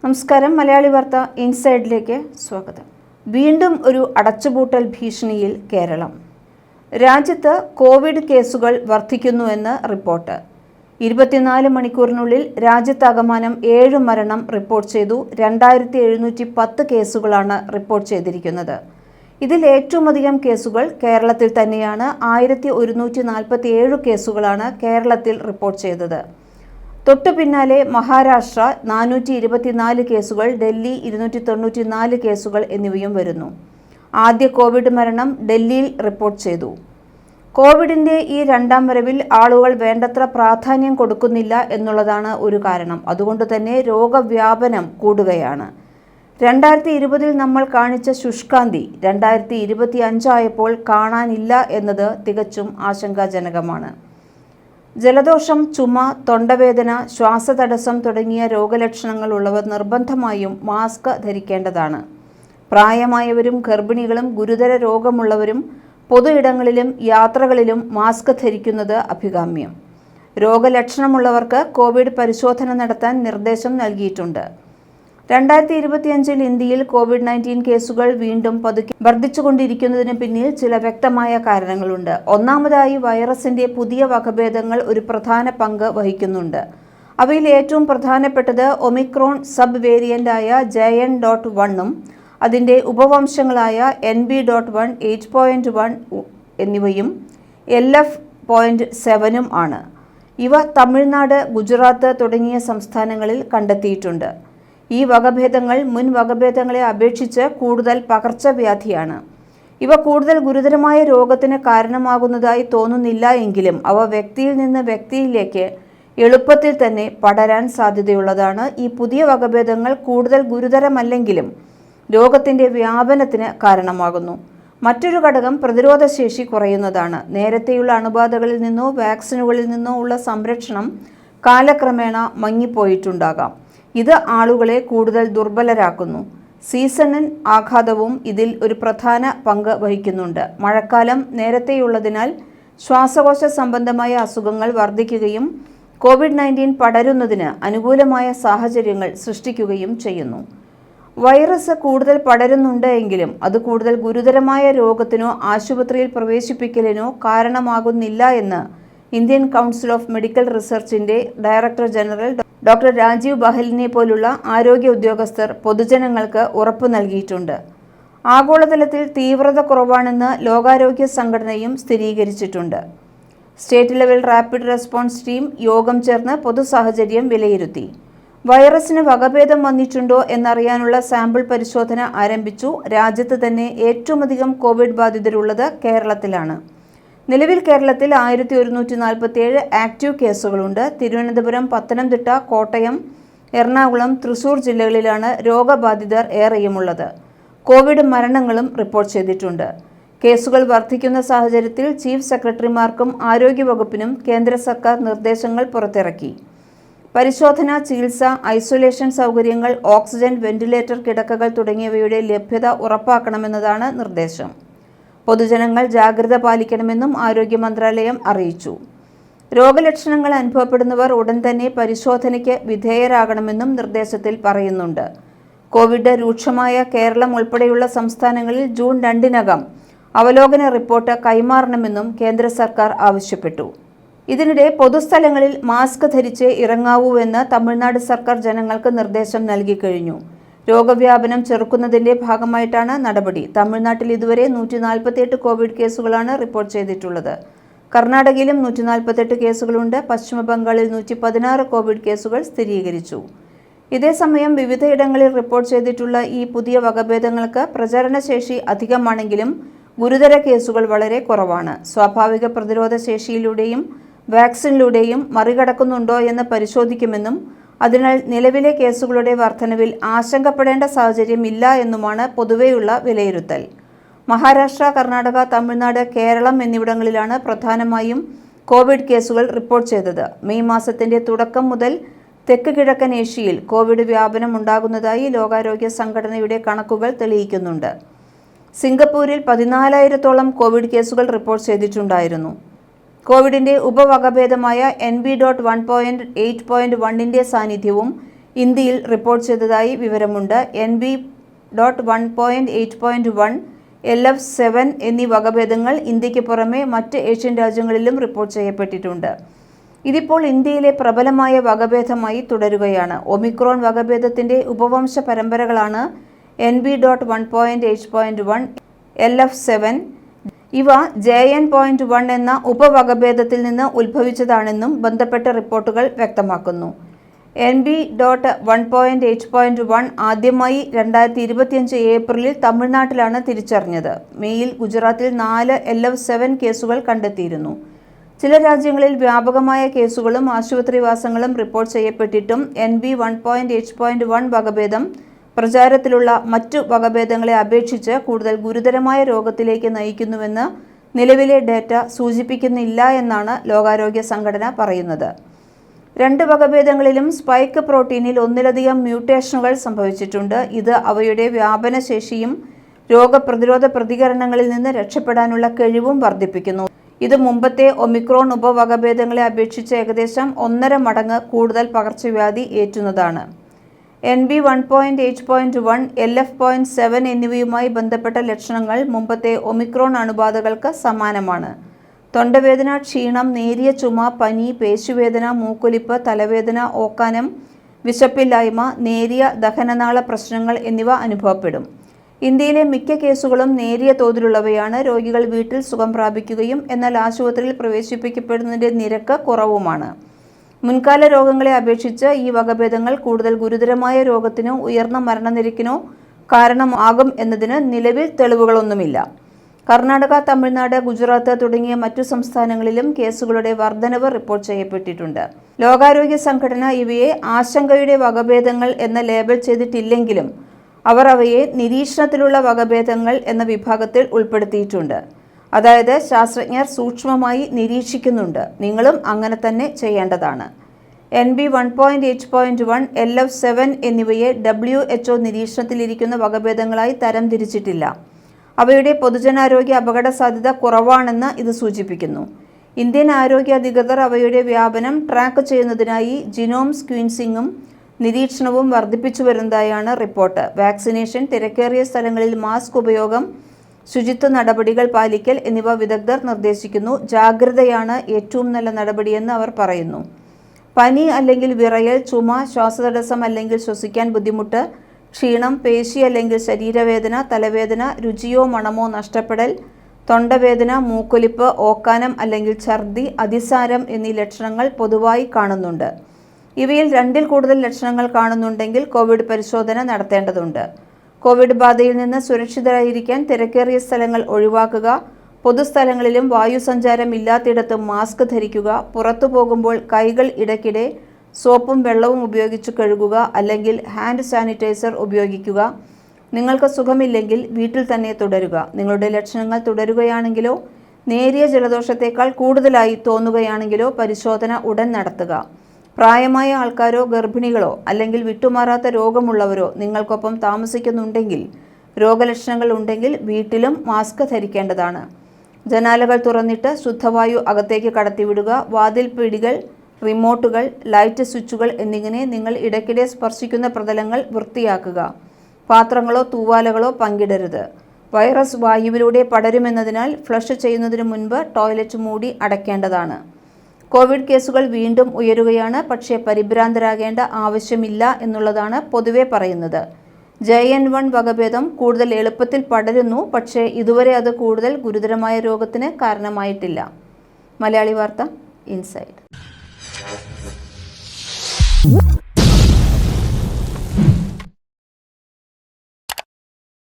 നമസ്കാരം. മലയാളി വാർത്ത ഇൻസൈഡിലേക്ക് സ്വാഗതം. വീണ്ടും ഒരു അടച്ചുപൂട്ടൽ ഭീഷണിയിൽ കേരളം. രാജ്യത്ത് കോവിഡ് കേസുകൾ വർദ്ധിക്കുന്നുവെന്ന് റിപ്പോർട്ട്. 24 മണിക്കൂറിനുള്ളിൽ രാജ്യത്താകമാനം 7 മരണം റിപ്പോർട്ട് ചെയ്തു. 2710 കേസുകളാണ് റിപ്പോർട്ട് ചെയ്തിരിക്കുന്നത്. ഇതിൽ ഏറ്റവുമധികം കേസുകൾ കേരളത്തിൽ തന്നെയാണ്. 1147 കേസുകളാണ് കേരളത്തിൽ റിപ്പോർട്ട് ചെയ്തത്. തൊട്ടു പിന്നാലെ മഹാരാഷ്ട്ര 424 കേസുകൾ, ഡൽഹി 294 കേസുകൾ എന്നിവയും വരുന്നു. ആദ്യ കോവിഡ് മരണം ഡൽഹിയിൽ റിപ്പോർട്ട് ചെയ്തു. കോവിഡിൻ്റെ ഈ രണ്ടാം വരവിൽ ആളുകൾ വേണ്ടത്ര പ്രാധാന്യം കൊടുക്കുന്നില്ല എന്നുള്ളതാണ് ഒരു കാരണം. അതുകൊണ്ട് തന്നെ രോഗവ്യാപനം കൂടുകയാണ്. 2020 നമ്മൾ കാണിച്ച ശുഷ്കാന്തി 2025 ആയപ്പോൾ കാണാനില്ല എന്നത് തികച്ചും ആശങ്കാജനകമാണ്. ജലദോഷം, ചുമ, തൊണ്ടവേദന, ശ്വാസതടസ്സം തുടങ്ങിയ രോഗലക്ഷണങ്ങളുള്ളവർ നിർബന്ധമായും മാസ്ക് ധരിക്കേണ്ടതാണ്. പ്രായമായവരും ഗർഭിണികളും ഗുരുതര രോഗമുള്ളവരും പൊതു ഇടങ്ങളിലും യാത്രകളിലും മാസ്ക് ധരിക്കുന്നത് അഭികാമ്യം. രോഗലക്ഷണമുള്ളവർക്ക് കോവിഡ് പരിശോധന നടത്താൻ നിർദ്ദേശം നൽകിയിട്ടുണ്ട്. 2025 ഇന്ത്യയിൽ COVID-19 കേസുകൾ വീണ്ടും പതുക്കെ വർദ്ധിച്ചുകൊണ്ടിരിക്കുന്നതിന് പിന്നിൽ ചില വ്യക്തമായ കാരണങ്ങളുണ്ട്. ഒന്നാമതായി, വൈറസിന്റെ പുതിയ വകഭേദങ്ങൾ ഒരു പ്രധാന പങ്ക് വഹിക്കുന്നുണ്ട്. അവയിൽ ഏറ്റവും പ്രധാനപ്പെട്ടത് ഒമിക്രോൺ സബ് വേരിയന്റായ JN.1 അതിൻ്റെ ഉപവംശങ്ങളായ NB.1, 8.1 എന്നിവയും LF.7 ആണ്. ഇവ തമിഴ്നാട്, ഗുജറാത്ത് തുടങ്ങിയ സംസ്ഥാനങ്ങളിൽ കണ്ടെത്തിയിട്ടുണ്ട്. ഈ വകഭേദങ്ങൾ മുൻ വകഭേദങ്ങളെ അപേക്ഷിച്ച് കൂടുതൽ പകർച്ചവ്യാധിയാണ്. ഇവ കൂടുതൽ ഗുരുതരമായ രോഗത്തിന് കാരണമാകുന്നതായി തോന്നുന്നില്ല എങ്കിലും അവ വ്യക്തിയിൽ നിന്ന് വ്യക്തിയിലേക്ക് എളുപ്പത്തിൽ തന്നെ പടരാൻ സാധ്യതയുള്ളതാണ്. ഈ പുതിയ വകഭേദങ്ങൾ കൂടുതൽ ഗുരുതരമല്ലെങ്കിലും രോഗത്തിൻ്റെ വ്യാപനത്തിന് കാരണമാകുന്നു. മറ്റൊരു ഘടകം പ്രതിരോധശേഷി കുറയുന്നതാണ്. നേരത്തെയുള്ള അണുബാധകളിൽ നിന്നോ വാക്സിനുകളിൽ നിന്നോ ഉള്ള സംരക്ഷണം കാലക്രമേണ മങ്ങിപ്പോയിട്ടുണ്ടാകാം. ഇത് ആളുകളെ കൂടുതൽ ദുർബലരാക്കുന്നു. സീസണൽ ആഘാതവും ഇതിൽ ഒരു പ്രധാന പങ്ക് വഹിക്കുന്നുണ്ട്. മഴക്കാലം നേരത്തെയുള്ളതിനാൽ ശ്വാസകോശ സംബന്ധമായ അസുഖങ്ങൾ വർദ്ധിക്കുകയും COVID-19 പടരുന്നതിന് അനുകൂലമായ സാഹചര്യങ്ങൾ സൃഷ്ടിക്കുകയും ചെയ്യുന്നു. വൈറസ് കൂടുതൽ പടരുന്നുണ്ട് എങ്കിലും അത് കൂടുതൽ ഗുരുതരമായ രോഗത്തിനോ ആശുപത്രിയിൽ പ്രവേശിപ്പിക്കലിനോ കാരണമാകുന്നില്ല എന്ന് ഇന്ത്യൻ കൗൺസിൽ ഓഫ് മെഡിക്കൽ റിസർച്ചിന്റെ ഡയറക്ടർ ജനറൽ ഡോക്ടർ രാജീവ് ബഹലിനെ പോലുള്ള ആരോഗ്യ ഉദ്യോഗസ്ഥർ പൊതുജനങ്ങൾക്ക് ഉറപ്പു നൽകിയിട്ടുണ്ട്. ആഗോളതലത്തിൽ തീവ്രത കുറവാണെന്ന് ലോകാരോഗ്യ സംഘടനയും സ്ഥിരീകരിച്ചിട്ടുണ്ട്. State level rapid response team യോഗം ചേർന്ന് പൊതുസാഹചര്യം വിലയിരുത്തി. വൈറസിന് വകഭേദം വന്നിട്ടുണ്ടോ എന്നറിയാനുള്ള സാമ്പിൾ പരിശോധന ആരംഭിച്ചു. രാജ്യത്ത് തന്നെ ഏറ്റവുമധികം കോവിഡ് ബാധിതരുള്ളത് കേരളത്തിലാണ്. നിലവിൽ കേരളത്തിൽ 1147 ആക്റ്റീവ് കേസുകളുണ്ട്. തിരുവനന്തപുരം, പത്തനംതിട്ട, കോട്ടയം, എറണാകുളം, തൃശൂർ ജില്ലകളിലാണ് രോഗബാധിതർ ഏറെയുമുള്ളത്. കോവിഡ് മരണങ്ങളും റിപ്പോർട്ട് ചെയ്തിട്ടുണ്ട്. കേസുകൾ വർദ്ധിക്കുന്ന സാഹചര്യത്തിൽ ചീഫ് സെക്രട്ടറിമാർക്കും ആരോഗ്യവകുപ്പിനും കേന്ദ്ര സർക്കാർ നിർദ്ദേശങ്ങൾ പുറത്തിറക്കി. പരിശോധന, ചികിത്സ, ഐസൊലേഷൻ സൗകര്യങ്ങൾ, ഓക്സിജൻ, വെന്റിലേറ്റർ കിടക്കകൾ തുടങ്ങിയവയുടെ ലഭ്യത ഉറപ്പാക്കണമെന്നതാണ് നിർദ്ദേശം. പൊതുജനങ്ങൾ ജാഗ്രത പാലിക്കണമെന്നും ആരോഗ്യ മന്ത്രാലയം അറിയിച്ചു. രോഗലക്ഷണങ്ങൾ അനുഭവപ്പെടുന്നവർ ഉടൻ തന്നെ പരിശോധനയ്ക്ക് വിധേയരാകണമെന്നും നിർദ്ദേശത്തിൽ പറയുന്നുണ്ട്. കോവിഡ് രൂക്ഷമായ കേരളം ഉൾപ്പെടെയുള്ള സംസ്ഥാനങ്ങളിൽ ജൂൺ 2 അവലോകന റിപ്പോർട്ട് കൈമാറണമെന്നും കേന്ദ്ര സർക്കാർ ആവശ്യപ്പെട്ടു. ഇതിനിടെ പൊതുസ്ഥലങ്ങളിൽ മാസ്ക് ധരിച്ച് ഇറങ്ങാവൂവെന്ന് തമിഴ്നാട് സർക്കാർ ജനങ്ങൾക്ക് നിർദ്ദേശം നൽകിക്കഴിഞ്ഞു. രോഗവ്യാപനം ചെറുക്കുന്നതിന്റെ ഭാഗമായിട്ടാണ് നടപടി. തമിഴ്നാട്ടിൽ ഇതുവരെ 148 കോവിഡ് കേസുകളാണ് റിപ്പോർട്ട് ചെയ്തിട്ടുള്ളത്. കർണാടകയിലും 148 കേസുകളുണ്ട്. പശ്ചിമ ബംഗാളിൽ 116 കോവിഡ് കേസുകൾ സ്ഥിരീകരിച്ചു. ഇതേസമയം വിവിധയിടങ്ങളിൽ റിപ്പോർട്ട് ചെയ്തിട്ടുള്ള ഈ പുതിയ വകഭേദങ്ങൾക്ക് പ്രചരണശേഷി അധികമാണെങ്കിലും ഗുരുതര കേസുകൾ വളരെ കുറവാണ്. സ്വാഭാവിക പ്രതിരോധ ശേഷിയിലൂടെയും വാക്സിനിലൂടെയും മറികടക്കുന്നുണ്ടോ എന്ന് പരിശോധിക്കുമെന്നും അതിനാൽ നിലവിലെ കേസുകളുടെ വർധനവിൽ ആശങ്കപ്പെടേണ്ട സാഹചര്യമില്ല എന്നുമാണ് പൊതുവെയുള്ള വിലയിരുത്തൽ. മഹാരാഷ്ട്ര, കർണാടക, തമിഴ്നാട്, കേരളം എന്നിവിടങ്ങളിലാണ് പ്രധാനമായും കോവിഡ് കേസുകൾ റിപ്പോർട്ട് ചെയ്തത്. മെയ് മാസത്തിന്റെ തുടക്കം മുതൽ തെക്ക് കിഴക്കൻ ഏഷ്യയിൽ കോവിഡ് വ്യാപനം ഉണ്ടാകുന്നതായി ലോകാരോഗ്യ സംഘടനയുടെ കണക്കുകൾ തെളിയിക്കുന്നുണ്ട്. സിംഗപ്പൂരിൽ 14,000-ഓളം കോവിഡ് കേസുകൾ റിപ്പോർട്ട് ചെയ്തിട്ടുണ്ടായിരുന്നു. കോവിഡിന്റെ ഉപവകഭേദമായ NB.1.8.1 സാന്നിധ്യവും ഇന്ത്യയിൽ റിപ്പോർട്ട് ചെയ്തതായി വിവരമുണ്ട്. NB.1.8.1, LF7 എന്നീ വകഭേദങ്ങൾ ഇന്ത്യക്ക് പുറമെ മറ്റ് ഏഷ്യൻ രാജ്യങ്ങളിലും റിപ്പോർട്ട് ചെയ്യപ്പെട്ടിട്ടുണ്ട്. ഇതിപ്പോൾ ഇന്ത്യയിലെ പ്രബലമായ വകഭേദമായി തുടരുകയാണ്. ഒമിക്രോൺ വകഭേദത്തിന്റെ ഉപവംശ പരമ്പരകളാണ് NB.1.8.1, LF7. ഇവ JN.1 എന്ന ഉപവകഭേദത്തിൽ നിന്ന് ഉത്ഭവിച്ചതാണെന്നും ബന്ധപ്പെട്ട റിപ്പോർട്ടുകൾ വ്യക്തമാക്കുന്നു. NB.1.8.1 ആദ്യമായി 2025 ഏപ്രിലിൽ തമിഴ്നാട്ടിലാണ് തിരിച്ചറിഞ്ഞത്. മെയ്യിൽ ഗുജറാത്തിൽ 4 LF7 കേസുകൾ കണ്ടെത്തിയിരുന്നു. ചില രാജ്യങ്ങളിൽ വ്യാപകമായ കേസുകളും ആശുപത്രിവാസങ്ങളും റിപ്പോർട്ട് ചെയ്യപ്പെട്ടിട്ടും NB.1.8.1 വകഭേദം പ്രചാരത്തിലുള്ള മറ്റു വകഭേദങ്ങളെ അപേക്ഷിച്ച് കൂടുതൽ ഗുരുതരമായ രോഗത്തിലേക്ക് നയിക്കുന്നുവെന്ന് നിലവിലെ ഡേറ്റ സൂചിപ്പിക്കുന്നില്ല എന്നാണ് ലോകാരോഗ്യ സംഘടന പറയുന്നത്. 2 വകഭേദങ്ങളിലും സ്പൈക്ക് പ്രോട്ടീനിൽ ഒന്നിലധികം മ്യൂട്ടേഷനുകൾ സംഭവിച്ചിട്ടുണ്ട്. ഇത് അവയുടെ വ്യാപനശേഷിയും രോഗപ്രതിരോധ പ്രതികരണങ്ങളിൽ നിന്ന് രക്ഷപ്പെടാനുള്ള കഴിവും വർദ്ധിപ്പിക്കുന്നു. ഇത് മുമ്പത്തെ ഒമിക്രോൺ ഉപവകഭേദങ്ങളെ അപേക്ഷിച്ച് ഏകദേശം 1.5 മടങ്ങ് കൂടുതൽ പകർച്ചവ്യാധി ഏറ്റുന്നതാണ്. NB.1.8.1, LF.7 എന്നിവയുമായി ബന്ധപ്പെട്ട ലക്ഷണങ്ങൾ മുമ്പത്തെ ഒമിക്രോൺ അണുബാധകൾക്ക് സമാനമാണ്. തൊണ്ടവേദന, ക്ഷീണം, നേരിയ ചുമ, പനി, പേശിവേദന, മൂക്കൊലിപ്പ്, തലവേദന, ഓക്കാനം, വിശപ്പില്ലായ്മ, നേരിയ ദഹനനാള പ്രശ്നങ്ങൾ എന്നിവ അനുഭവപ്പെടും. ഇന്ത്യയിലെ മിക്ക കേസുകളും നേരിയ തോതിലുള്ളവയാണ്. രോഗികൾ വീട്ടിൽ സുഖം പ്രാപിക്കുകയും എന്നാൽ ആശുപത്രിയിൽ പ്രവേശിപ്പിക്കപ്പെടുന്നതിൻ്റെ നിരക്ക് കുറവുമാണ്. മുൻകാല രോഗങ്ങളെ അപേക്ഷിച്ച് ഈ വകഭേദങ്ങൾ കൂടുതൽ ഗുരുതരമായ രോഗത്തിനോ ഉയർന്ന മരണനിരക്കിനോ കാരണമാകും എന്നതിന് നിലവിൽ തെളിവുകളൊന്നുമില്ല. കർണാടക, തമിഴ്നാട്, ഗുജറാത്ത് തുടങ്ങിയ മറ്റു സംസ്ഥാനങ്ങളിലും കേസുകളുടെ വർധനവ് റിപ്പോർട്ട് ചെയ്യപ്പെട്ടിട്ടുണ്ട്. ലോകാരോഗ്യ സംഘടന ഇവയെ ആശങ്കയുടെ വകഭേദങ്ങൾ എന്ന ലേബൽ ചെയ്തിട്ടില്ലെങ്കിലും അവർ അവയെ നിരീക്ഷണത്തിലുള്ള വകഭേദങ്ങൾ എന്ന വിഭാഗത്തിൽ ഉൾപ്പെടുത്തിയിട്ടുണ്ട്. അതായത് ശാസ്ത്രജ്ഞർ സൂക്ഷ്മമായി നിരീക്ഷിക്കുന്നുണ്ട്. നിങ്ങളും അങ്ങനെ തന്നെ ചെയ്യേണ്ടതാണ്. NB.1.8.1, LF7 എന്നിവയെ WHO നിരീക്ഷണത്തിലിരിക്കുന്ന വകഭേദങ്ങളായി തരംതിരിച്ചിട്ടില്ല. അവയുടെ പൊതുജനാരോഗ്യ അപകട സാധ്യത കുറവാണെന്ന് ഇത് സൂചിപ്പിക്കുന്നു. ഇന്ത്യൻ ആരോഗ്യ അധികൃതർ അവയുടെ വ്യാപനം ട്രാക്ക് ചെയ്യുന്നതിനായി ജിനോം സീക്വൻസിംഗും നിരീക്ഷണവും വർദ്ധിപ്പിച്ചു വരുന്നതായാണ് റിപ്പോർട്ട്. വാക്സിനേഷൻ, തിരക്കേറിയ സ്ഥലങ്ങളിൽ മാസ്ക് ഉപയോഗം, ശുചിത്വ നടപടികൾ പാലിക്കൽ എന്നിവ വിദഗ്ധർ നിർദ്ദേശിക്കുന്നു. ജാഗ്രതയാണ് ഏറ്റവും നല്ല നടപടിയെന്ന് അവർ പറയുന്നു. പനി അല്ലെങ്കിൽ വിറയൽ, ചുമ, ശ്വാസതടസ്സം അല്ലെങ്കിൽ ശ്വസിക്കാൻ ബുദ്ധിമുട്ട്, ക്ഷീണം, പേശി അല്ലെങ്കിൽ ശരീരവേദന, തലവേദന, രുചിയോ മണമോ നഷ്ടപ്പെടൽ, തൊണ്ടവേദന, മൂക്കൊലിപ്പ്, ഓക്കാനം അല്ലെങ്കിൽ ഛർദി, അതിസാരം എന്നീ ലക്ഷണങ്ങൾ പൊതുവായി കാണുന്നുണ്ട്. ഇവയിൽ 2ൽ കൂടുതൽ ലക്ഷണങ്ങൾ കാണുന്നുണ്ടെങ്കിൽ കോവിഡ് പരിശോധന നടത്തേണ്ടതുണ്ട്. കോവിഡ് ബാധയിൽ നിന്ന് സുരക്ഷിതരായിരിക്കാൻ തിരക്കേറിയ സ്ഥലങ്ങൾ ഒഴിവാക്കുക, പൊതുസ്ഥലങ്ങളിലും വായുസഞ്ചാരം ഇല്ലാത്തിടത്തും മാസ്ക് ധരിക്കുക, പുറത്തു പോകുമ്പോൾ കൈകൾ ഇടയ്ക്കിടെ സോപ്പും വെള്ളവും ഉപയോഗിച്ച് കഴുകുക അല്ലെങ്കിൽ ഹാൻഡ് സാനിറ്റൈസർ ഉപയോഗിക്കുക. നിങ്ങൾക്ക് സുഖമില്ലെങ്കിൽ വീട്ടിൽ തന്നെ തുടരുക. നിങ്ങളുടെ ലക്ഷണങ്ങൾ തുടരുകയാണെങ്കിലോ നേരിയ ജലദോഷത്തേക്കാൾ കൂടുതലായി തോന്നുകയാണെങ്കിലോ പരിശോധന ഉടൻ നടത്തുക. പ്രായമായ ആൾക്കാരോ ഗർഭിണികളോ അല്ലെങ്കിൽ വിട്ടുമാറാത്ത രോഗമുള്ളവരോ നിങ്ങൾക്കൊപ്പം താമസിക്കുന്നുണ്ടെങ്കിൽ രോഗലക്ഷണങ്ങൾ ഉണ്ടെങ്കിൽ വീട്ടിലും മാസ്ക് ധരിക്കേണ്ടതാണ്. ജനാലകൾ തുറന്നിട്ട് ശുദ്ധവായു അകത്തേക്ക് കടത്തിവിടുക. വാതിൽ പിടികൾ, റിമോട്ടുകൾ, ലൈറ്റ് സ്വിച്ചുകൾ എന്നിങ്ങനെ നിങ്ങൾ ഇടയ്ക്കിടെ സ്പർശിക്കുന്ന പ്രതലങ്ങൾ വൃത്തിയാക്കുക. പാത്രങ്ങളോ തൂവാലകളോ പങ്കിടരുത്. വൈറസ് വായുവിലൂടെ പടരുമെന്നതിനാൽ ഫ്ലഷ് ചെയ്യുന്നതിന് മുൻപ് ടോയ്ലറ്റ് മൂടി അടയ്ക്കേണ്ടതാണ്. കോവിഡ് കേസുകൾ വീണ്ടും ഉയരുകയാണ്. പക്ഷേ പരിഭ്രാന്തരാകേണ്ട ആവശ്യമില്ല എന്നുള്ളതാണ് പൊതുവെ പറയുന്നത്. JN.1 വകഭേദം കൂടുതൽ എളുപ്പത്തിൽ പടരുന്നു. പക്ഷേ ഇതുവരെ അത് കൂടുതൽ ഗുരുതരമായ രോഗത്തിന് കാരണമായിട്ടില്ല. മലയാളി വാർത്ത, ഇൻസൈഡ്.